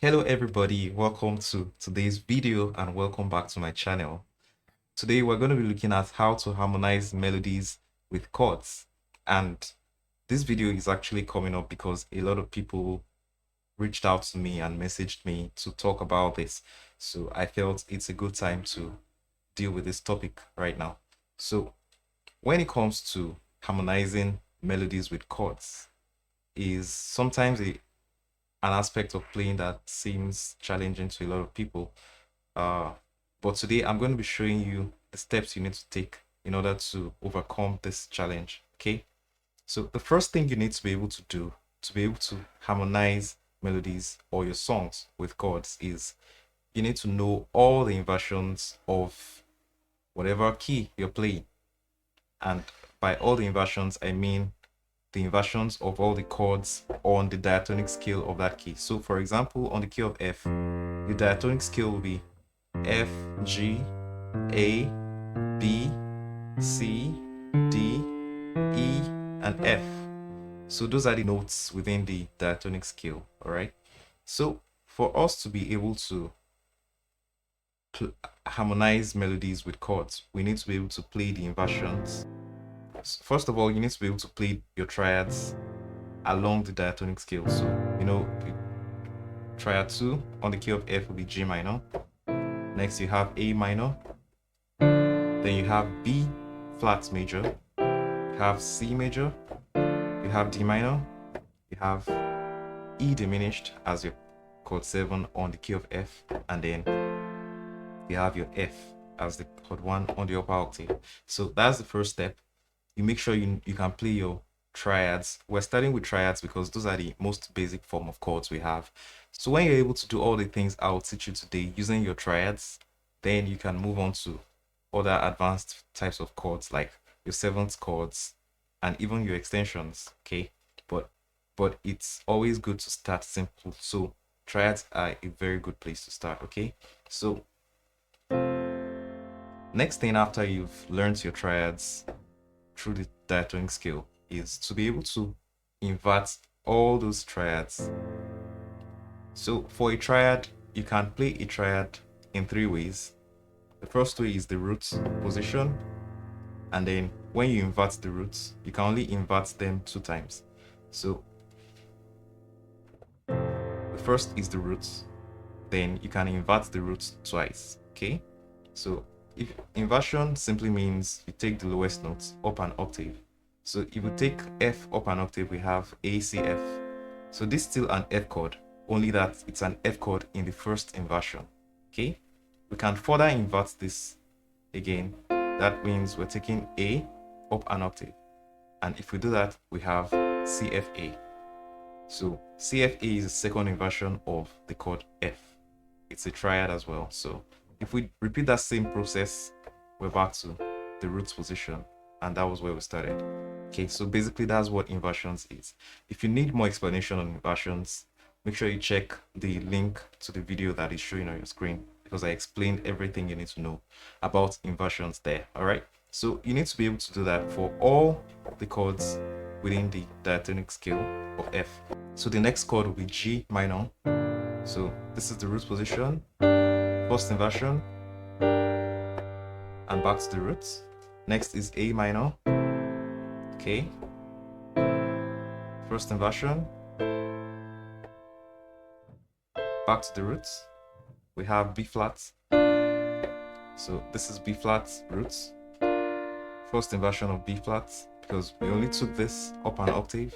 Hello everybody, welcome to today's video and welcome back to my channel. Today we're going to be looking at how to harmonize melodies with chords, and this video is actually coming up because a lot of people reached out to me and messaged me to talk about this. So I felt it's a good time to deal with this topic right now. So when it comes to harmonizing melodies with chords, is sometimes an aspect of playing that seems challenging to a lot of people. Uh, but today I'm going to be showing you the steps you need to take in order to overcome this challenge. Okay. So the first thing you need to be able to do to be able to harmonize melodies or your songs with chords is you need to know all the inversions of whatever key you're playing. And by all the inversions, I mean the inversions of all the chords on the diatonic scale of that key. So for example, on the key of F, the diatonic scale will be F, G, A, B, C, D, E, and F. So those are the notes within the diatonic scale, all right? So for us to be able to harmonize melodies with chords, we need to be able to play the inversions. First of all, you need to be able to play your triads along the diatonic scale. So, triad 2 on the key of F will be G minor. Next, you have A minor. Then you have B flat major. You have C major. You have D minor. You have E diminished as your chord 7 on the key of F. And then you have your F as the chord 1 on the upper octave. So that's the first step. You make sure you can play your triads. We're starting with triads because those are the most basic form of chords we have. So when you're able to do all the things I'll teach you today using your triads, then you can move on to other advanced types of chords like your seventh chords and even your extensions. Okay, but it's always good to start simple. So triads are a very good place to start. Okay, so next thing after you've learned your triads through the diatonic scale is to be able to invert all those triads. So for a triad, you can play a triad in 3 ways. The first way is the root position, and then when you invert the roots, you can only invert them 2 times. So the first is the roots, then you can invert the roots twice. Okay, so if inversion simply means you take the lowest notes up an octave. So if you take F up an octave, we have A, C, F. So this is still an F chord, only that it's an F chord in the first inversion. Okay, we can further invert this again. That means we're taking A up an octave, and if we do that, we have CFA. So CFA is the second inversion of the chord F. It's a triad as well. So if we repeat that same process, we're back to the roots position, and that was where we started. Okay, so basically that's what inversions is. If you need more explanation on inversions, make sure you check the link to the video that is showing on your screen, because I explained everything you need to know about inversions there. All right, so you need to be able to do that for all the chords within the diatonic scale of F. So the next chord will be G minor. So this is the root position, first inversion, and back to the roots. Next is A minor. Okay, first inversion, back to the roots. We have B flat. So this is B flat roots, first inversion of B flat, because we only took this up an octave,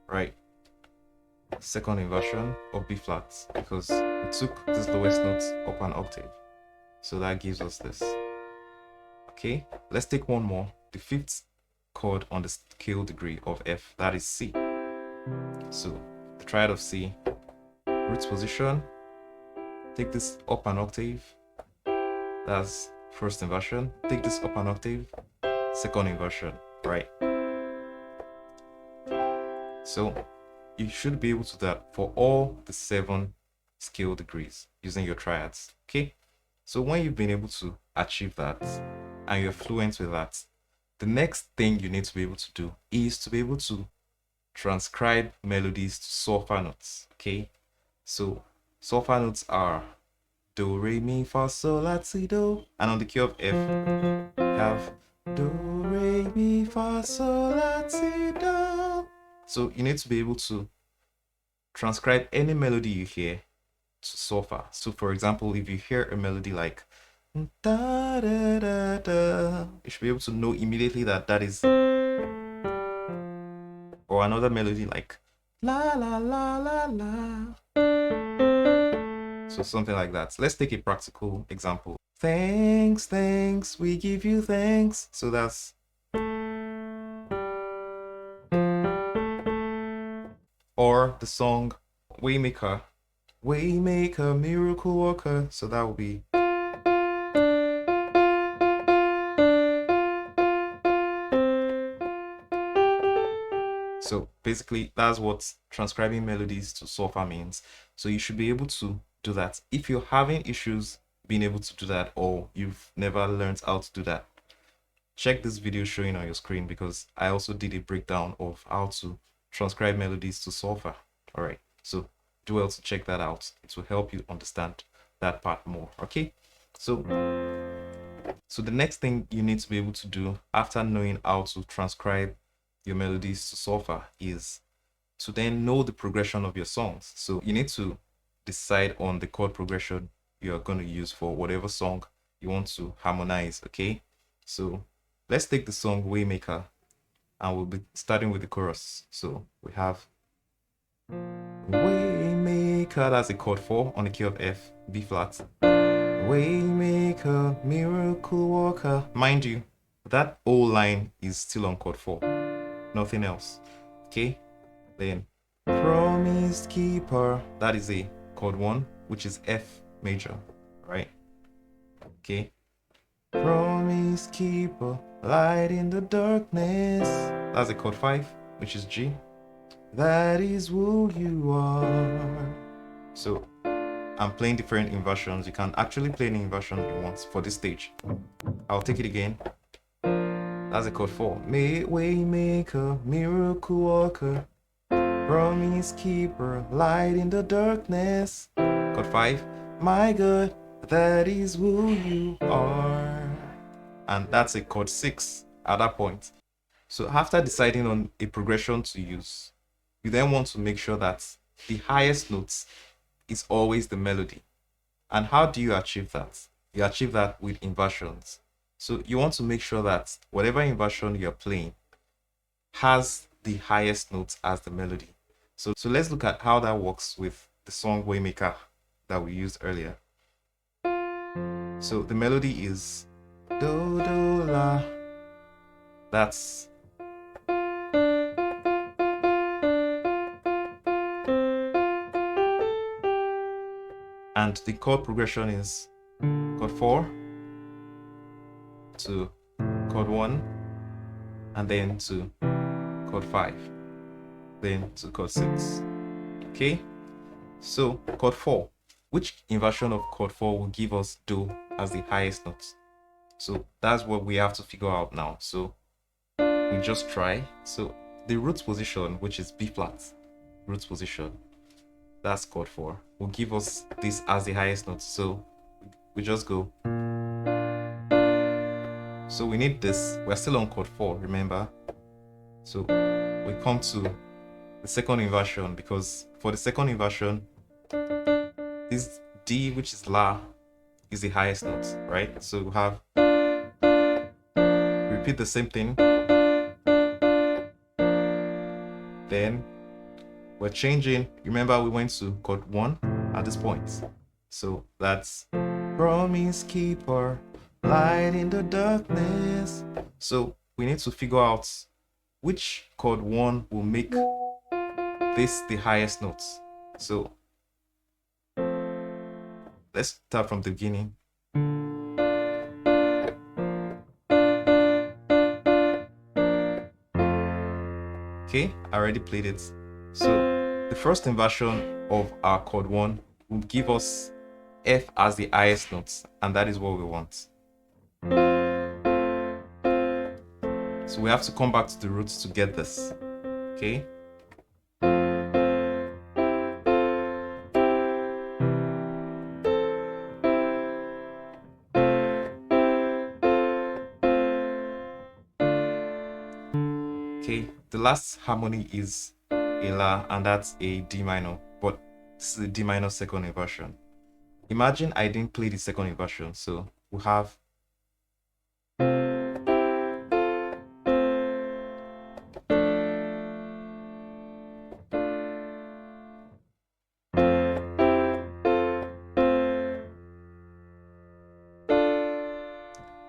right? Second inversion of B flat, because we took this lowest note up an octave. So that gives us this. Okay, let's take one more, the fifth chord on the scale degree of F, that is C. So the triad of C, roots position, take this up an octave, that's first inversion, take this up an octave, second inversion, right? So you should be able to do that for all the 7 scale degrees using your triads. Okay, so when you've been able to achieve that and you're fluent with that, the next thing you need to be able to do is to be able to transcribe melodies to Solfa notes. Okay, so Solfa notes are do, re, mi, fa, sol, la, si, do. And on the key of F, we have do, re, mi, fa, sol, la, si, do. So you need to be able to transcribe any melody you hear to Solfa. So for example, if you hear a melody like da, da, da, da, you should be able to know immediately that that is, or another melody like la la la la la. So something like that. Let's take a practical example. Thanks, thanks, we give you thanks. So that's, or the song Waymaker, Waymaker, miracle worker. So that will be, so basically that's what transcribing melodies to Solfa means. So you should be able to do that. If you're having issues being able to do that, or you've never learned how to do that, check this video showing on your screen, because I also did a breakdown of how to transcribe melodies to Solfa. All right, so do well to check that out. It will help you understand that part more. Okay, so the next thing you need to be able to do after knowing how to transcribe your melodies to Solfa is to then know the progression of your songs. So you need to decide on the chord progression you're going to use for whatever song you want to harmonize. Okay, so let's take the song Waymaker, and we'll be starting with the chorus. So we have Waymaker, that's a chord 4 on the key of F, B flat. Waymaker, miracle worker. Mind you, that whole line is still on chord 4, nothing else. Okay, then promise keeper, that is a chord 1, which is F major, right? Okay, promise keeper, light in the darkness, that's a chord 5, which is G. That is who you are. So I'm playing different inversions. You can actually play any inversion you want for this stage. I'll take it again. That's a chord 4. Waymaker, miracle worker, promise keeper, light in the darkness. Chord 5. My God, that is who you are. And that's a chord 6 at that point. So after deciding on a progression to use, you then want to make sure that the highest notes is always the melody. And how do you achieve that? You achieve that with inversions. So you want to make sure that whatever inversion you're playing has the highest notes as the melody. So let's look at how that works with the song Waymaker that we used earlier. So the melody is do, do, la. That's, and the chord progression is chord 4 to chord 1, and then to chord 5, then to chord 6. Okay, so chord 4, which inversion of chord 4 will give us do as the highest note? So that's what we have to figure out now. So we just try. So the root position, which is B flat, root position, that's chord 4, will give us this as the highest note. So we just go. So we need this. We're still on chord 4, remember? So we come to the second inversion, because for the second inversion, this D, which is La, is the highest note, right? So we have, repeat the same thing. Then we're changing. Remember, we went to chord 1 at this point. So that's promise keeper, light in the darkness. So we need to figure out which chord 1 will make this the highest notes. So let's start from the beginning. Okay, I already played it. So the first inversion of our chord 1 will give us F as the highest notes, and that is what we want. So we have to come back to the roots to get this. Okay. Okay, the last harmony is a La, and that's a D minor, but this is a D minor second inversion. Imagine I didn't play the second inversion, so we have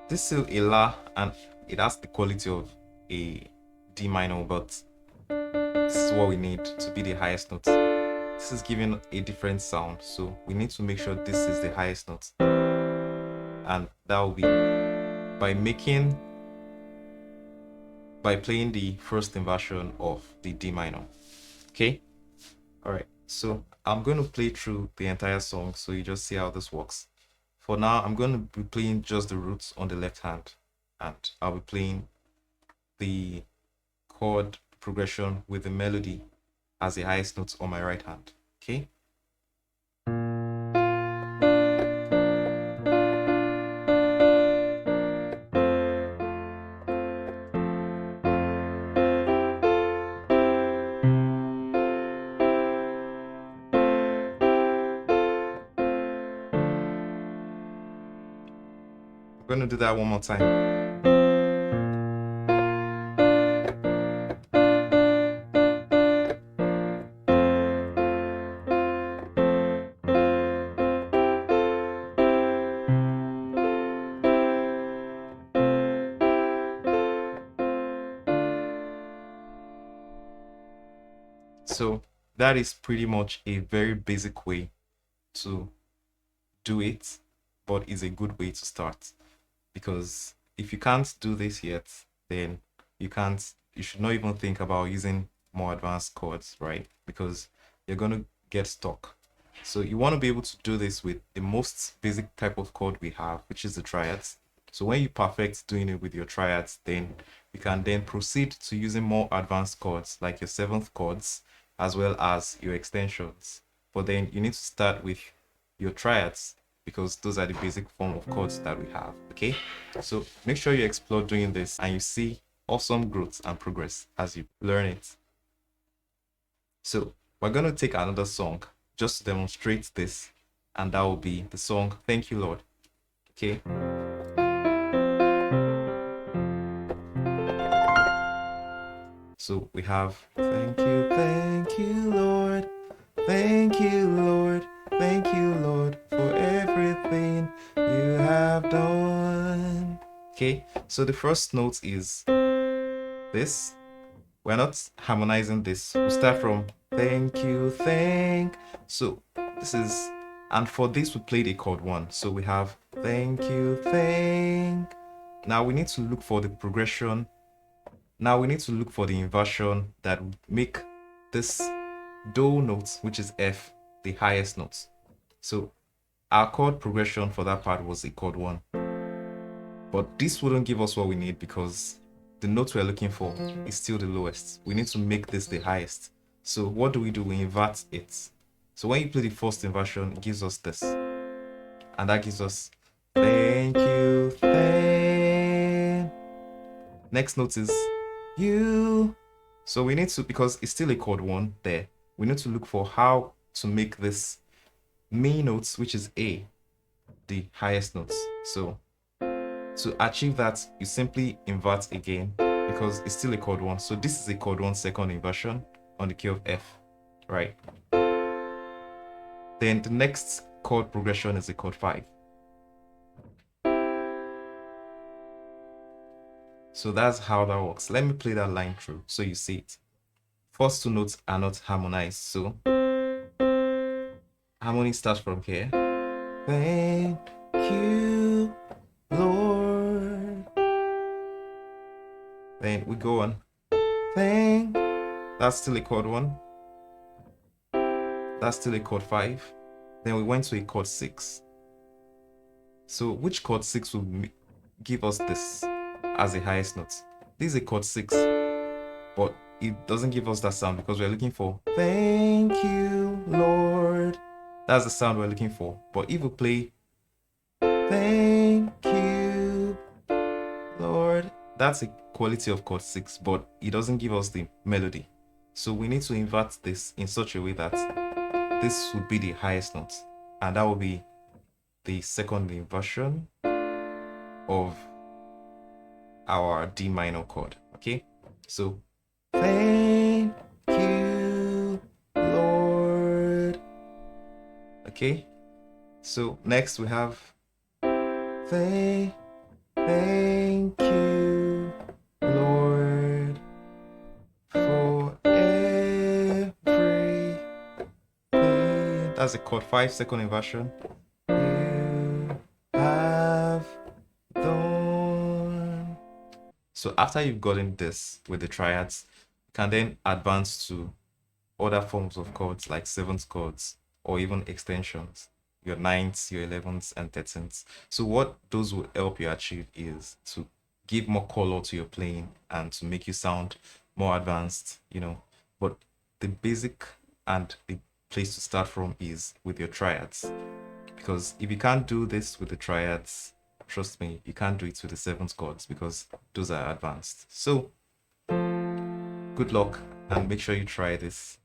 this is still a La, and it has the quality of a D minor, but this is what we need to be the highest note. This is giving a different sound, so we need to make sure this is the highest note, and that will be by playing the first inversion of the D minor. Okay, all right, so I'm going to play through the entire song so you just see how this works. For now, I'm going to be playing just the roots on the left hand, and I'll be playing the chord progression with the melody as the highest notes on my right hand. Okay. I'm going to do that one more time. So that is pretty much a very basic way to do it, but is a good way to start, because if you can't do this yet, then you should not even think about using more advanced chords, right? Because you're going to get stuck. So you want to be able to do this with the most basic type of chord we have, which is the triads. So when you perfect doing it with your triads, then you can then proceed to using more advanced chords like your seventh chords as well as your extensions. But then you need to start with your triads because those are the basic form of chords that we have. Okay, so make sure you explore doing this and you see awesome growth and progress as you learn it. So we're going to take another song just to demonstrate this, and that will be the song Thank You Lord. Okay, so we have thank you Lord, thank you Lord, thank you Lord for everything you have done. Okay, so the first note is this. We're not harmonizing this. We'll start from thank you, thank. So this is, and for this we played a chord 1. So we have thank you, thank. Now we need to look for the progression. Now we need to look for the inversion that would make this do note, which is F, the highest note. So our chord progression for that part was a chord 1. But this wouldn't give us what we need because the note we're looking for is still the lowest. We need to make this the highest. So what do? We invert it. So when you play the first inversion, it gives us this. And that gives us thank you, thank. Next note is you. So we need to, because it's still a chord 1 there, we need to look for how to make this main notes, which is A, the highest notes. So to achieve that, you simply invert again because it's still a chord 1. So this is a chord 1 second inversion on the key of F, right? Then the next chord progression is a chord 5. So that's how that works. Let me play that line through so you see it. First 2 notes are not harmonized. So harmony starts from here. Thank you, Lord. Then we go on. Thank. That's still a chord 1. That's still a chord 5. Then we went to a chord 6. So which chord 6 will give us this as the highest note? This is a chord 6, but it doesn't give us that sound because we're looking for thank you, Lord. That's the sound we're looking for. But if we play thank you, Lord, that's a quality of chord 6, but it doesn't give us the melody. So we need to invert this in such a way that this would be the highest note, and that will be the second inversion of our D minor chord. Okay, so thank you, Lord. Okay, so next we have thank you, Lord, for everything. That's a chord 5 second inversion. You have done. So after you've gotten this with the triads, you can then advance to other forms of chords like seventh chords or even extensions, your ninths, your 11ths, and 13ths. So what those will help you achieve is to give more color to your playing and to make you sound more advanced, you know. But the basic and the place to start from is with your triads. Because if you can't do this with the triads, trust me, you can't do it with the seventh chords because those are advanced. So good luck and make sure you try this.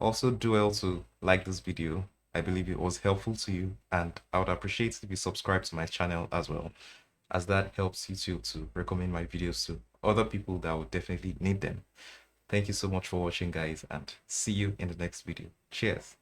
Also, do well to like this video. I believe it was helpful to you, and I would appreciate if you subscribe to my channel as well, as that helps YouTube to recommend my videos to other people that would definitely need them. Thank you so much for watching, guys, and see you in the next video. Cheers.